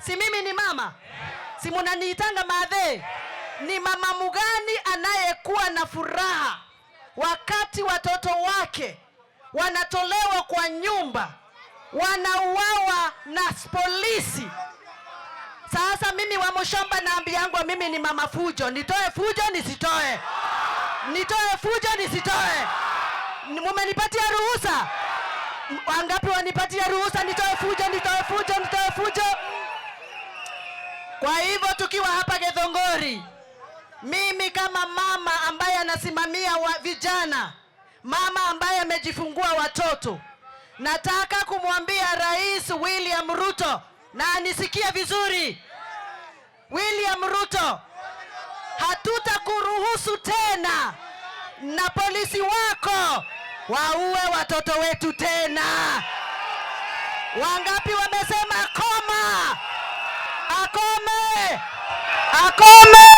Si mimi ni mama? Si munaniitanga madhe? Ni mama mgani anayekuwa na furaha wakati watoto wake wanatolewa kwa nyumba, wanauawa na polisi? Sasa mimi wa Mushamba naambiangwa mimi ni mama fujo. Nitoe fujo nisitoe? Nitoe fujo nisitoe? Mumenipatia ruhusa? Wangapi wanipatia ruhusa nitoe fujo, nitoe fujo, nitoe fujo? Kwa hivyo tukiwa hapa Githongori, mimi kama mama ambaye anasimamia vijana, mama ambaye amejifungua watoto, nataka kumwambia Rais William Ruto, na anisikie vizuri, William Ruto, hatutakuruhusu tena na polisi wako waue watoto wetu tena. Wangapi wamesema koma? Akome! Akome!